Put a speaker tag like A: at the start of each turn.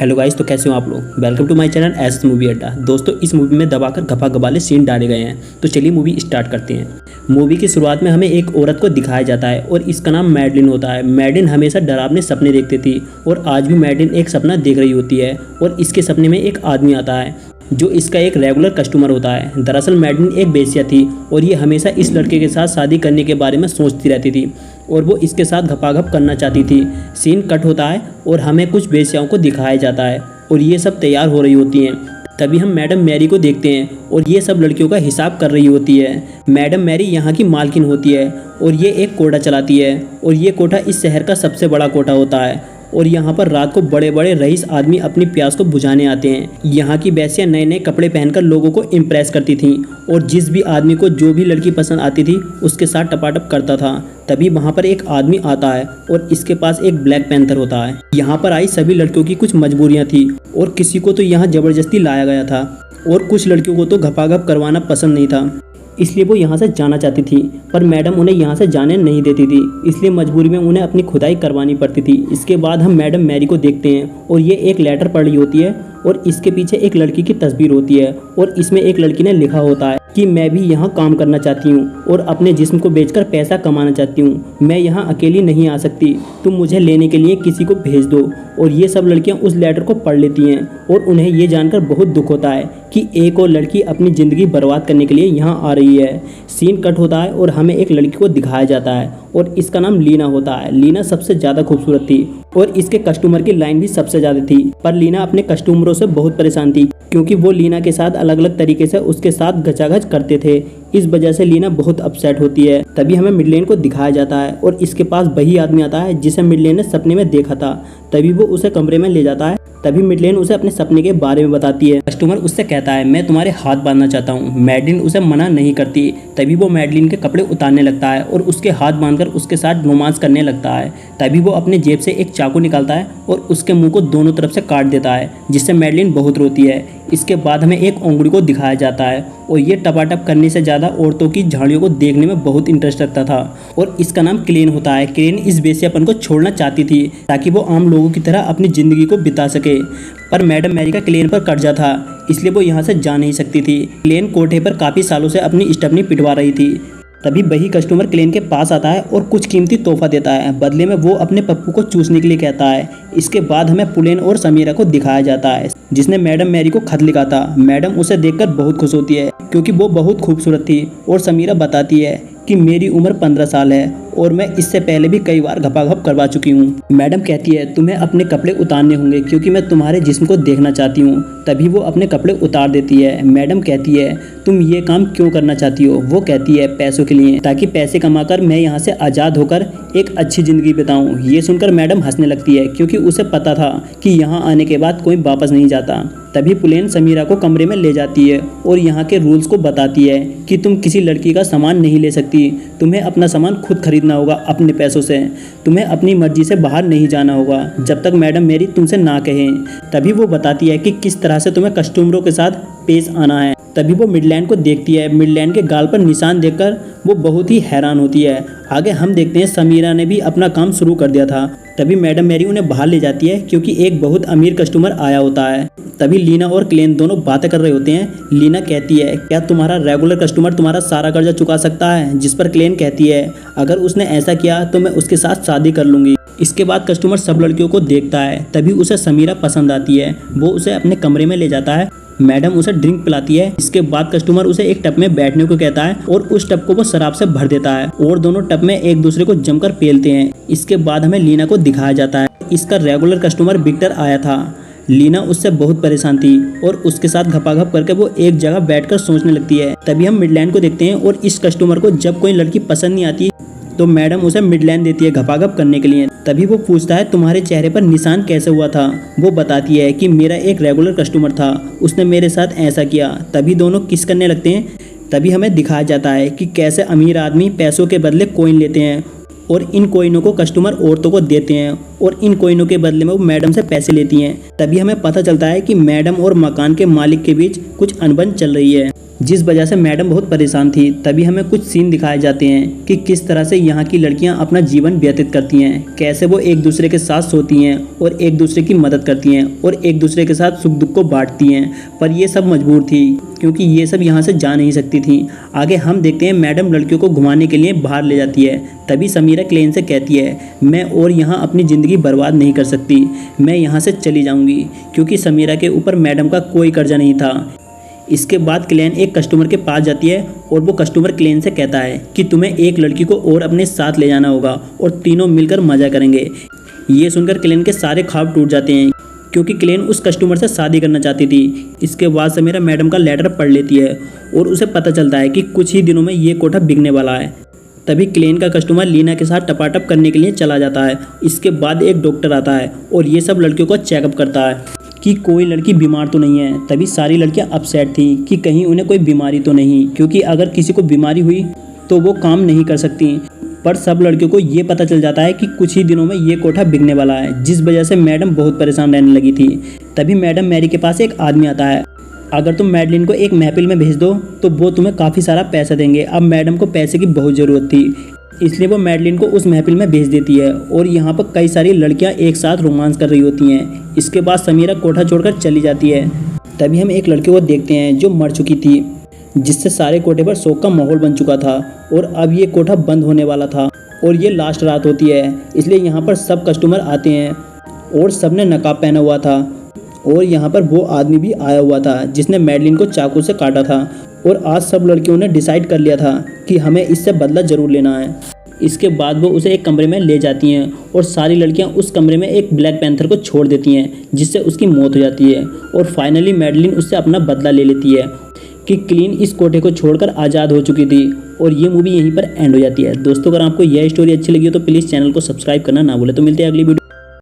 A: Hello guys, तो कैसे हो आप लोग। Welcome to my channel S movie Adda. दोस्तों, इस मूवी में दबाकर घपा गबाले सीन डाले गए हैं। तो चलिए मूवी स्टार्ट करते हैं। मूवी की शुरुआत में हमें एक औरत को दिखाया जाता है और इसका नाम मैडलिन होता है। मैडलिन हमेशा डरावने सपने देखती थी और आज भी मैडलिन एक सपना देख रही होती है और इसके सपने में एक आदमी आता है जो इसका एक रेगुलर कस्टमर होता है। दरअसल मैडलिन एक बेस्या थी और ये हमेशा इस लड़के के साथ शादी करने के बारे में सोचती रहती थी और वो इसके साथ घपाघप करना चाहती थी। सीन कट होता है और हमें कुछ बेस्याओं को दिखाया जाता है और ये सब तैयार हो रही होती हैं। तभी हम मैडम मैरी को देखते हैं और ये सब लड़कियों का हिसाब कर रही होती है। मैडम मैरी यहाँ की मालकिन होती है और ये एक कोठा चलाती है और ये कोठा इस शहर का सबसे बड़ा कोठा होता है और यहाँ पर रात को बड़े बड़े रईस आदमी अपनी प्यास को बुझाने आते हैं। यहाँ की बेसियाँ नए नए कपड़े पहनकर लोगों को इम्प्रेस करती थीं और जिस भी आदमी को जो भी लड़की पसंद आती थी उसके साथ टपाटप करता था। तभी वहाँ पर एक आदमी आता है और इसके पास एक ब्लैक पैंथर होता है। यहाँ पर आई सभी लड़कियों की कुछ मजबूरियाँ थी और किसी को तो यहाँ ज़बरदस्ती लाया गया था और कुछ लड़कियों को तो घपाघप करवाना पसंद नहीं था, इसलिए वो यहाँ से जाना चाहती थी। पर मैडम उन्हें यहाँ से जाने नहीं देती थी, इसलिए मजबूरी में उन्हें अपनी खुदाई करवानी पड़ती थी। इसके बाद हम मैडम मैरी को देखते हैं और ये एक लेटर पढ़ रही होती है और इसके पीछे एक लड़की की तस्वीर होती है और इसमें एक लड़की ने लिखा होता है कि मैं भी यहाँ काम करना चाहती हूँ और अपने जिस्म को बेचकर पैसा कमाना चाहती हूँ। मैं यहाँ अकेली नहीं आ सकती, तुम मुझे लेने के लिए किसी को भेज दो। और ये सब लड़कियाँ उस लेटर को पढ़ लेती हैं और उन्हें ये जानकर बहुत दुख होता है कि एक और लड़की अपनी ज़िंदगी बर्बाद करने के लिए यहाँ आ रही है। सीन कट होता है और हमें एक लड़की को दिखाया जाता है और इसका नाम लीना होता है। लीना सबसे ज़्यादा खूबसूरत थी और इसके कस्टमर की लाइन भी सबसे ज़्यादा थी। पर लीना अपने कस्टमरों से बहुत परेशान थी क्योंकि वो लीना के साथ अलग अलग तरीके से उसके साथ घचाघच करते थे। इस वजह से लीना बहुत अपसेट होती है। तभी हमें मिडलेन को दिखाया जाता है और इसके पास वही आदमी आता है जिसे मिडलेन ने सपने में देखा था। तभी वो उसे कमरे में ले जाता है। तभी मिडलेन उसे अपने सपने के बारे में बताती है। कस्टमर उससे कहता है मैं तुम्हारे हाथ बांधना चाहता हूँ। मैडलिन उसे मना नहीं करती। तभी वो मैडलिन के कपड़े उतारने लगता है और उसके हाथ बांधकर उसके साथ रोमांस करने लगता है। तभी वो अपने जेब से एक चाकू निकालता है और उसके मुंह को दोनों तरफ से काट देता है, जिससे मैडलिन बहुत रोती है। इसके बाद हमें एक उंगली को दिखाया जाता है और ये टपाटप करने से ज़्यादा औरतों की झाड़ियों को देखने में बहुत इंटरेस्ट रखता था और इसका नाम क्लेन होता है। क्लेन इस बेसियापन को छोड़ना चाहती थी ताकि वो आम लोगों की तरह अपनी ज़िंदगी को बिता सके। पर मैडम मैरी का क्लेन पर कर्जा था, इसलिए वो यहाँ से जा नहीं सकती थी। क्लेन कोठे पर काफ़ी सालों से अपनी स्टेपनी पिटवा रही थी। तभी वही कस्टमर क्लेन के पास आता है और कुछ कीमती तोहफा देता है। बदले में वो अपने पप्पू को चूसने के लिए कहता है। इसके बाद हमें पुलेन और समीरा को दिखाया जाता है जिसने मैडम मैरी को खत लिखा था। मैडम उसे देखकर बहुत खुश होती है क्योंकि वो बहुत खूबसूरत थी और समीरा बताती है कि मेरी उम्र 15 साल है और मैं इससे पहले भी कई बार घपाघप करवा चुकी हूँ। मैडम कहती है तुम्हें अपने कपड़े उतारने होंगे क्योंकि मैं तुम्हारे जिस्म को देखना चाहती हूँ। तभी वो अपने कपड़े उतार देती है। मैडम कहती है तुम ये काम क्यों करना चाहती हो। वो कहती है पैसों के लिए, ताकि पैसे कमाकर मैं यहाँ से आज़ाद होकर एक अच्छी ज़िंदगी बिताऊँ। ये सुनकर मैडम हंसने लगती है क्योंकि उसे पता था कि यहाँ आने के बाद कोई वापस नहीं जाता। तभी पुलेन समीरा को कमरे में ले जाती है और यहाँ के रूल्स को बताती है कि तुम किसी लड़की का सामान नहीं ले सकती, तुम्हें अपना सामान खुद खरीदना होगा अपने पैसों से, तुम्हें अपनी मर्जी से बाहर नहीं जाना होगा जब तक मैडम मैरी तुमसे ना कहें। तभी वो बताती है कि किस तरह से तुम्हें कस्टमरों के साथ पेश आना है। तभी वो मिडलैंड को देखती है। मिडलैंड के गाल पर निशान देखकर वो बहुत ही हैरान होती है। आगे हम देखते हैं समीरा ने भी अपना काम शुरू कर दिया था। तभी मैडम मैरी उन्हें बाहर ले जाती है क्योंकि एक बहुत अमीर कस्टमर आया होता है। तभी लीना और क्लेन दोनों बातें कर रहे होते हैं। लीना कहती है क्या तुम्हारा रेगुलर कस्टमर तुम्हारा सारा कर्जा चुका सकता है, जिस पर क्लेन कहती है अगर उसने ऐसा किया तो मैं उसके साथ शादी कर लूँगी। इसके बाद कस्टमर सब लड़कियों को देखता है। तभी उसे समीरा पसंद आती है। वो उसे अपने कमरे में ले जाता है। मैडम उसे ड्रिंक पिलाती है। इसके बाद कस्टमर उसे एक टब में बैठने को कहता है और उस टब को वो शराब से भर देता है और दोनों टब में एक दूसरे को जमकर पेलते हैं। इसके बाद हमें लीना को दिखाया जाता है। इसका रेगुलर कस्टमर विक्टर आया था। लीना उससे बहुत परेशान थी और उसके साथ घपाघप करके वो एक जगह बैठकर सोचने लगती है। तभी हम मिडलैंड को देखते हैं और इस कस्टमर को जब कोई लड़की पसंद नहीं आती तो मैडम उसे मिडलैंड देती है घपाघप करने के लिए। तभी वो पूछता है तुम्हारे चेहरे पर निशान कैसे हुआ था। वो बताती है कि मेरा एक रेगुलर कस्टमर था, उसने मेरे साथ ऐसा किया। तभी दोनों किस करने लगते हैं। तभी हमें दिखाया जाता है कि कैसे अमीर आदमी पैसों के बदले कोइन लेते हैं और इन कोइनों को कस्टमर औरतों को देते हैं और इन कोइनों के बदले में वो मैडम से पैसे लेती हैं। तभी हमें पता चलता है कि मैडम और मकान के मालिक के बीच कुछ अनबन चल रही है, जिस वजह से मैडम बहुत परेशान थी। तभी हमें कुछ सीन दिखाए जाते हैं कि किस तरह से यहाँ की लड़कियाँ अपना जीवन व्यतीत करती हैं, कैसे वो एक दूसरे के साथ सोती हैं और एक दूसरे की मदद करती हैं और एक दूसरे के साथ सुख दुख को बांटती हैं। पर ये सब मजबूर थी क्योंकि ये सब यहाँ से जा नहीं सकती थी। आगे हम देखते हैं मैडम लड़कियों को घुमाने के लिए बाहर ले जाती है। तभी समीरा क्लेन से कहती है, मैं और यहाँ अपनी ज़िंदगी बर्बाद नहीं कर सकती, मैं यहाँ से चली जाऊँगी, क्योंकि समीरा के ऊपर मैडम का कोई कर्जा नहीं था। इसके बाद क्लेन एक कस्टमर के पास जाती है और वो कस्टमर क्लेन से कहता है कि तुम्हें एक लड़की को और अपने साथ ले जाना होगा और तीनों मिलकर मज़ा करेंगे। ये सुनकर क्लेन के सारे ख्वाब टूट जाते हैं क्योंकि क्लेन उस कस्टमर से शादी करना चाहती थी। इसके बाद समीरा मैडम का लेटर पढ़ लेती है और उसे पता चलता है कि कुछ ही दिनों में ये कोठा बिकने वाला है। तभी क्लेन का कस्टमर लीना के साथ टपाटप करने के लिए चला जाता है। इसके बाद एक डॉक्टर आता है और ये सब लड़कियों को चेकअप करता है कि कोई लड़की बीमार तो नहीं है। तभी सारी लड़कियां अपसेट थी कि कहीं उन्हें कोई बीमारी तो नहीं, क्योंकि अगर किसी को बीमारी हुई तो वो काम नहीं कर सकती। पर सब लड़कियों को ये पता चल जाता है कि कुछ ही दिनों में ये कोठा बिकने वाला है, जिस वजह से मैडम बहुत परेशान रहने लगी थी। तभी मैडम मैरी के पास एक आदमी आता है, अगर तुम मैडलिन को एक महफिल में भेज दो तो वो तुम्हें काफ़ी सारा पैसा देंगे। अब मैडम को पैसे की बहुत ज़रूरत थी, इसलिए वो मैडलिन को उस महफिल में भेज देती है और यहाँ पर कई सारी लड़कियाँ एक साथ रोमांस कर रही होती हैं। इसके बाद समीरा कोठा छोड़कर चली जाती है। तभी हम एक लड़के को देखते हैं जो मर चुकी थी, जिससे सारे कोठे पर शोक का माहौल बन चुका था और अब ये कोठा बंद होने वाला था और ये लास्ट रात होती है। इसलिए यहाँ पर सब कस्टमर आते हैं और सब ने नकाब पहना हुआ था और यहाँ पर वो आदमी भी आया हुआ था जिसने मैडलिन को चाकू से काटा था। और आज सब लड़कियों ने डिसाइड कर लिया था कि हमें इससे बदला ज़रूर लेना है। इसके बाद वो उसे एक कमरे में ले जाती हैं और सारी लड़कियां उस कमरे में एक ब्लैक पैंथर को छोड़ देती हैं, जिससे उसकी मौत हो जाती है। और फाइनली मैडलिन उससे अपना बदला ले लेती है कि क्लीन इस कोठे को छोड़कर आज़ाद हो चुकी थी। और ये मूवी यहीं पर एंड हो जाती है। दोस्तों, अगर आपको यह स्टोरी अच्छी लगी हो तो प्लीज़ चैनल को सब्सक्राइब करना ना भूलें। तो मिलते हैं अगली वीडियो।